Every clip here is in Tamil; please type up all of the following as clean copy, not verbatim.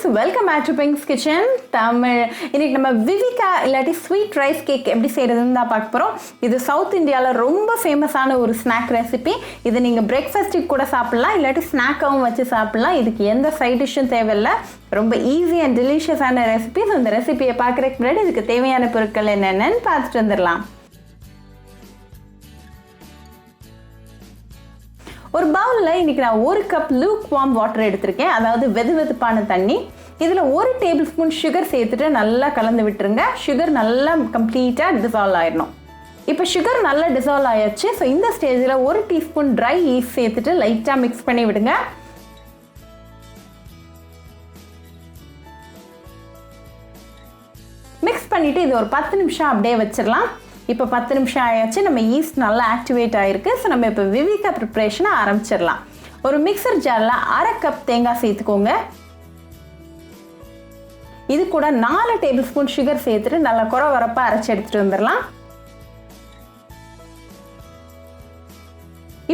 friends, welcome back to Pink's Kitchen Tamil. இன்னைக்கு நம்ம vivika இல்லாட்டி ஸ்வீட் ரைஸ் கேக் எப்படி செய்யறதுன்னு தான் பார்க்க போறோம். இது சவுத் இந்தியால ரொம்ப ஃபேமஸான ஒரு ஸ்நாக் ரெசிபி. இது நீங்க பிரேக்ஃபாஸ்ட்டுக்கு கூட சாப்பிடலாம் இல்லாட்டி ஸ்நாக்காவும் வச்சு சாப்பிடலாம். இதுக்கு எந்த சைட் டிஷ்ஷும் தேவையில்லை. ரொம்ப ஈஸி அண்ட் டெலிஷியஸான ரெசிபி. ஸோ இந்த ரெசிபியை பார்க்குறதுக்கு முன்னாடி இதுக்கு தேவையான பொருட்கள் என்னென்னு பார்த்துட்டு வந்துடலாம். ஒரு பவுலில் இன்றைக்கி நான் 1 கப் லூக் வார்ம் வாட்டர் எடுத்திருக்கேன், அதாவது வெதுவெதுப்பான தண்ணி. இதில் 1 டேபிள் ஸ்பூன் சுகர் சேர்த்துட்டு நல்லா கலந்து விட்டுருங்க. சுகர் நல்லா கம்ப்ளீட்டாக டிசால்வ் ஆயிடணும். இப்போ சுகர் நல்லா டிசால்வ் ஆயாச்சு. ஸோ இந்த ஸ்டேஜில் 1 டீஸ்பூன் ட்ரை ஈஸ்ட் சேர்த்துட்டு லைட்டாக மிக்ஸ் பண்ணி விடுங்க. மிக்ஸ் பண்ணிவிட்டு இது ஒரு 10 நிமிஷம் அப்படியே வச்சிடலாம். இப்போ 10 நிமிஷம் ஆயாச்சு. நம்ம ஈஸ்ட் நல்லா ஆக்டிவேட் ஆகிருக்கு. ஸோ நம்ம இப்போ விவிகா ப்ரிப்ரேஷனை ஆரம்பிச்சிடலாம். ஒரு மிக்சர் ஜாரில் 1/2 கப் தேங்காய் சேர்த்துக்கோங்க. இது கூட 4 டேபிள் ஸ்பூன் சுகர் சேர்த்துட்டு நல்லா குறவரப்பாக அரைச்சி எடுத்துகிட்டு வந்துடலாம்.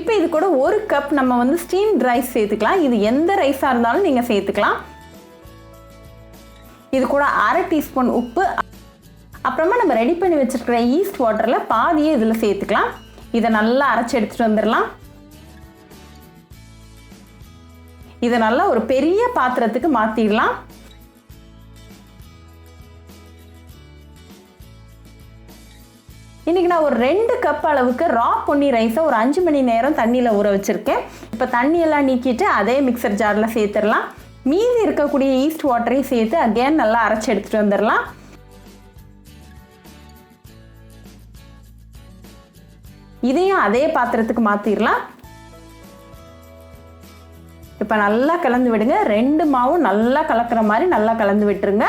இப்போ இது கூட 1 கப் நம்ம ஸ்டீம்ட் ரைஸ் சேர்த்துக்கலாம். இது எந்த ரைஸாக இருந்தாலும் நீங்கள் சேர்த்துக்கலாம். இது கூட 1/2 டீஸ்பூன் உப்பு, அப்புறமா நம்ம ரெடி பண்ணி வச்சிருக்கிற ஈஸ்ட் வாட்டரில் பாதியே இதில் சேர்த்துக்கலாம். இதை நல்லா அரைச்சி எடுத்துகிட்டு வந்துடலாம். இதை நல்லா ஒரு பெரிய பாத்திரத்துக்கு மாற்றிடலாம். இன்றைக்கி நான் ஒரு 2 கப் அளவுக்கு ரா பொன்னி ரைஸை ஒரு 5 மணி நேரம் தண்ணியில் ஊற வச்சுருக்கேன். இப்போ தண்ணியெல்லாம் நீக்கிட்டு அதே மிக்சர் ஜாரில் சேர்த்துடலாம். மீதி இருக்கக்கூடிய ஈஸ்ட் வாட்டரையும் சேர்த்து அகேன் நல்லா அரைச்சி எடுத்துகிட்டு வந்துடலாம். இதையும் அதே பாத்திரத்துக்கு மாற்றிடலாம். இப்போ நல்லா கலந்து விடுங்க. 2 மாவும் நல்லா கலக்கிற மாதிரி நல்லா கலந்து விட்டுருங்க.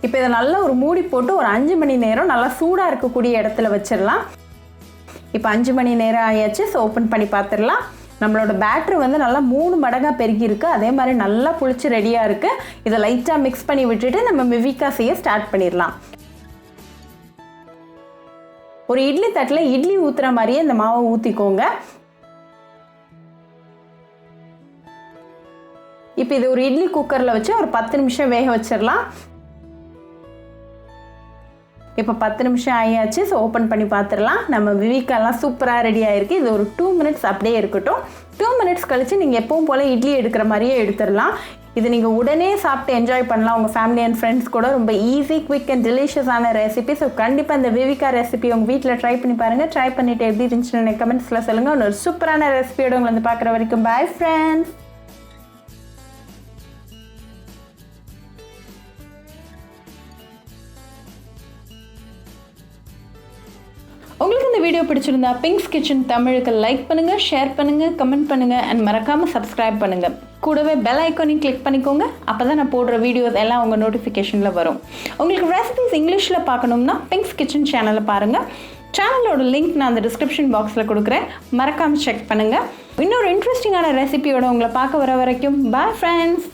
இப்போ இதை நல்லா ஒரு மூடி போட்டு ஒரு 5 மணி நேரம் நல்லா சூடாக இருக்கக்கூடிய இடத்துல வச்சிடலாம். இப்போ 5 மணி நேரம் ஆயாச்சு. ஸோ ஓப்பன் பண்ணி பார்த்துடலாம். நம்மளோட பேட்டர் நல்லா 3 மடங்காக பெருகி இருக்குது. அதே மாதிரி நல்லா புளிச்சு ரெடியாக இருக்குது. இதை லைட்டாக மிக்ஸ் பண்ணி விட்டுட்டு நம்ம விவிகா செய்ய ஸ்டார்ட் பண்ணிடலாம். ஒரு இட்லி தட்டில் இட்லி ஊற்றுற மாதிரியே இந்த மாவை ஊற்றிக்கோங்க. இப்போ இது ஒரு இட்லி குக்கரில் வச்சு ஒரு 10 நிமிஷம் வேக வச்சிடலாம். இப்போ 10 நிமிஷம் ஆயாச்சு. ஸோ ஓப்பன் பண்ணி பார்த்துடலாம். நம்ம விவிகாலாம் சூப்பராக ரெடி ஆகிருக்கு. இது ஒரு 2 மினிட்ஸ் அப்படியே இருக்கட்டும். 2 மினிட்ஸ் கழித்து நீங்கள் எப்பவும் போல் இட்லி எடுக்கிற மாதிரியே எடுத்துடலாம். இது நீங்கள் உடனே சாப்பிட்டு என்ஜாய் பண்ணலாம் உங்கள் ஃபேமிலி அண்ட் ஃப்ரெண்ட்ஸ் கூட. ரொம்ப ஈஸி, குவிக் அண்ட் டெலிஷியஸான ரெசிபி. ஸோ கண்டிப்பாக இந்த விவிகா ரெசிபி உங்கள் வீட்டில் ட்ரை பண்ணி பாருங்கள். ட்ரை பண்ணிவிட்டு எப்படி இருந்துச்சுன்னு கமெண்ட்ஸில் சொல்லுங்கள். ஒரு சூப்பரான ரெசிபியோட உங்களை பார்க்குற வரைக்கும் பாய் ஃப்ரெண்ட்ஸ். உங்களுக்கு இந்த வீடியோ பிடிச்சிருந்தா பிங்க்ஸ் கிச்சன் தமிழுக்கு லைக் பண்ணுங்கள், ஷேர் பண்ணுங்கள், கமெண்ட் பண்ணுங்கள் அண்ட் மறக்காமல் சப்ஸ்கிரைப் பண்ணுங்கள். கூடவே பெல் ஐக்கானையும் கிளிக் பண்ணிக்கோங்க. அப்போ தான் நான் போடுற வீடியோஸ் எல்லாம் உங்கள் நோட்டிஃபிகேஷனில் வரும். உங்களுக்கு ரெசிபிஸ் இங்கிலீஷில் பார்க்கணும்னா பிங்க்ஸ் கிச்சன் சேனலை பாருங்கள். சேனலோட லிங்க் நான் அந்த டிஸ்கிரிப்ஷன் பாக்ஸில் கொடுக்குறேன். மறக்காமல் செக் பண்ணுங்கள். இன்னொரு இன்ட்ரெஸ்டிங்கான ரெசிபியோட உங்களை பார்க்க வர வரைக்கும் பாய் ஃப்ரெண்ட்ஸ்.